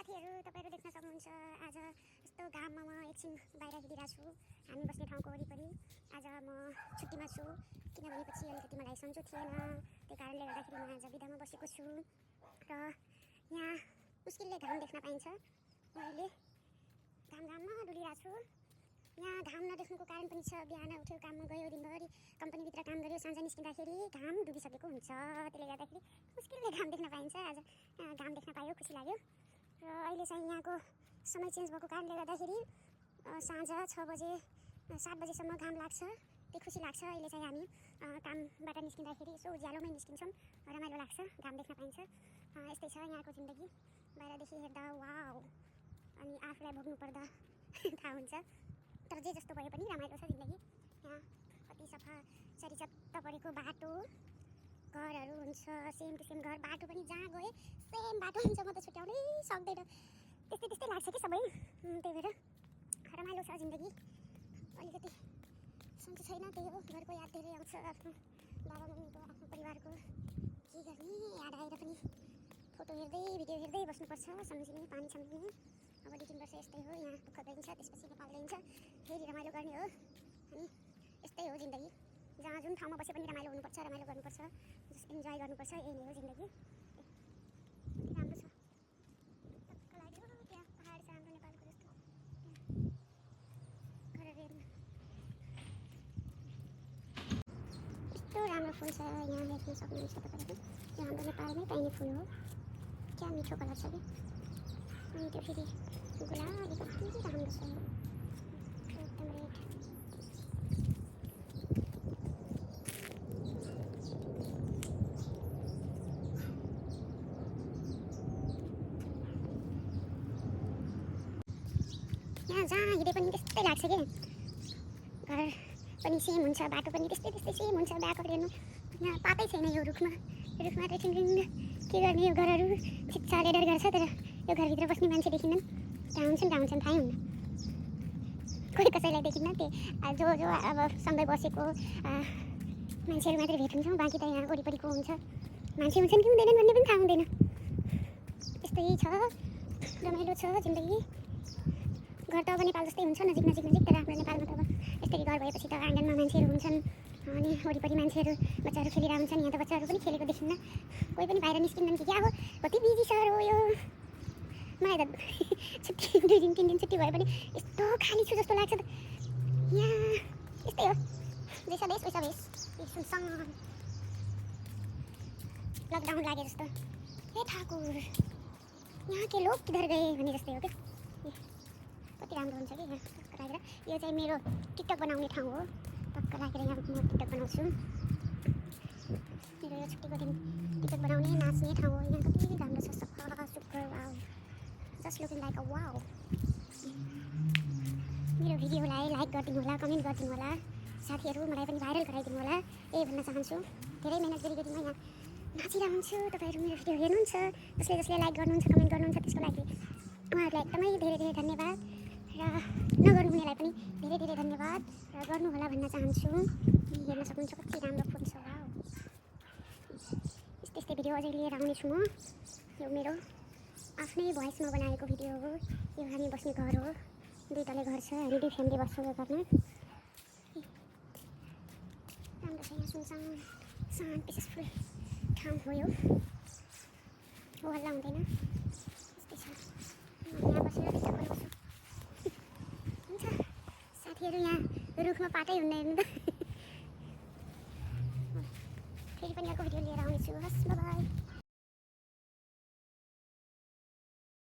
साथीहरू तपाईहरु देख्न सक्नुहुन्छ आज यस्तो घाममा म एकछिन बाहिर हिँडिरहेको छु हामी बस्ने ठाउँको वरिपरि। आज म छुट्टीमा छु किनभने पछि अलिकति मलाई सन्चो थिएन, त्यही कारणले गर्दाखेरि म आज बिदामा बसेको छु र यहाँ मुस्किलले घाम देख्न पाइन्छ। मैले घाममा डुलिरहेको छु। यहाँ घाम नदेख्नुको कारण पनि छ, बिहान उठ्यो काममा गयो, दिनभरि कम्पनीभित्र काम गर्यो, साँझ निस्किँदाखेरि घाम डुबिसकेको हुन्छ, त्यसले गर्दाखेरि मुस्किलले घाम देख्न पाइन्छ। आज घाम देख्न पायो, खुसी लाग्यो। र अहिले चाहिँ यहाँको समय चेन्ज भएको कारणले गर्दाखेरि साँझ 6 बजे 7 बजेसम्म घाम लाग्छ, त्यो खुसी लाग्छ। अहिले चाहिँ हामी कामबाट निस्किँदाखेरि यसो उज्यालोमै निस्किन्छौँ, रमाइलो लाग्छ, घाम देख्न पाइन्छ। यस्तै छ यहाँको जिन्दगी, बाहिरदेखि हेर्दा वाउ, अनि आफूलाई भोग्नु पर्दा थाहा हुन्छ। तर जे जस्तो भए पनि रमाइलो छ जिन्दगी। यहाँ कति सफा चरिचत्त परेको बाटो, घरहरू हुन्छ, सेम टु सेम घर, बाटो पनि जहाँ गए सेम बाटो हुन्छ, म त छुट्याउनै सक्दैन, त्यस्तै लाग्छ कि सबै। त्यही भएर रमाइलो छ जिन्दगी। अलिकति सन्चो छैन, त्यही हो, घरको याद धेरै आउँछ, आफ्नो बाबा मम्मीको, आफ्नो परिवारको। के गर्ने, याद आएर पनि फोटो हेर्दै भिडियो हेर्दै बस्नुपर्छ, सम्झिने, पानी छम्किने। अब 2-3 वर्ष यस्तै हो, यहाँ दुःख गइन्छ, त्यसपछि नेपाल गइन्छ, फेरि रमाइलो गर्ने हो। अनि यस्तै हो जिन्दगी, जहाँ जुन ठाउँमा बसे पनि रमाइलो हुनुपर्छ, रमाइलो गर्नुपर्छ, इन्जोय गर्नुपर्छ, यही नै हो जिन्दगी। राम्रो छ, टक्क लाग्यो, त्यहाँ पहाड छ हाम्रो नेपालको जस्तो, घरहरू हेर्नु यस्तो राम्रो फुल छ। यहाँ हेर्न सक्नुहुन्छ तपाईँहरू, यो हाम्रो नेपालमै पाइने फुल हो, क्या मिठो कलर छ कि। अनि त्यो फेरि गुलाबी कति राम्रो छ, एकदम रेड। यहाँ जहाँ हिँडे पनि त्यस्तै लाग्छ कि, घर पनि सेम हुन्छ, बाटो पनि त्यस्तै सेम हुन्छ। ब्याकअप हेर्नु, यहाँ पातै छैन, यो रुखमा रेटिङ के गर्ने, यो घरहरू छिच्चाले डर गर्छ, तर यो घरभित्र बस्ने मान्छे देखिन्न, कहाँ हुन्छन् थाहै हुन्न, कोही कसैलाई देखिन्न। त्यो जो अब सँगै बसेको मान्छेहरू मात्रै भेट हुन्छौँ, बाँकी त यहाँ वरिपरिको हुन्छ, मान्छे हुन्छन् कि हुँदैनन् भन्ने पनि थाहा हुँदैन। यस्तै छ, रमाइलो छ जिन्दगी। घर त अब नेपाल जस्तै हुन्छ, नजिक, तर हाम्रो नेपालमा त अब यस्तरी घर भएपछि त आँगनमा मान्छेहरू हुन्छन्, अनि वरिपरि मान्छेहरू, बच्चाहरू खेलिरहेको हुन्छन्। यहाँ त बच्चाहरू पनि खेलेको देखिन्न, कोही पनि बाहिर निस्किँदैन कि क्या हो, कति बिजी सहर हो यो। मलाई त छुट्टी 2 दिन 3 दिन छुट्टी भए पनि यस्तो खाली छु जस्तो लाग्छ त। यहाँ यस्तै हो, जैसा देश वैसा भेष, सुनसान लकडाउन लागे जस्तो। हे ठाकुर, यहाँ के लोग किधर गए भने जस्तै हो क्या। कति राम्रो हुन्छ कि यहाँ, टक्क लागेर। यो चाहिँ मेरो टिकटक बनाउने ठाउँ हो, टक्क लागेर यहाँ म टिकटक बनाउँछु। मेरो यो छुट्टीको दिन टिकटक बनाउने, नाच्ने ठाउँ हो। यहाँ कति राम्रो छ, सफा सुग्घर, wow, just looking like a wow. मेरो भिडियोलाई लाइक गरिदिनु होला, कमेन्ट गरिदिनु होला साथीहरू, मलाई पनि भाइरल गराइदिनु होला, यही भन्न चाहन्छु। धेरै मेहनत गरी म यहाँ नाचिरहेको हुन्छु, तपाईँहरू मेरो भिडियो हेर्नुहुन्छ, जसले लाइक गर्नुहुन्छ, कमेन्ट गर्नुहुन्छ, त्यसको लागि उहाँहरूलाई एकदमै धेरै धन्यवाद, र नगर्नुहुनेलाई पनि धेरै धन्यवाद, र गर्नुहोला भन्न चाहन्छु। हेर्न सक्नुहुन्छ कति राम्रो फुल छ, वाउ। यस्तै भिडियो अझै लिएर आउनेछु म। यो मेरो आफ्नै भोइसमा बनाएको भिडियो हो। यो हामी बस्ने घर हो, 2 तले घर छ, हामी 2 फ्यामिली बस्छौँ यो घरमा। राम्रो छ, यहाँ सुनसान शान्त पिसफुल ठाउँ हो यो, हो हल्ला हुँदैन, यस्तै छ। यहाँ बसेर टिकटक बनाउँछु, हुन्छ साथीहरू। यहाँ रुखमा पातै हुन्न हेर्नु त। फेरि पनि अर्को भिडियो लिएर आउनेछु।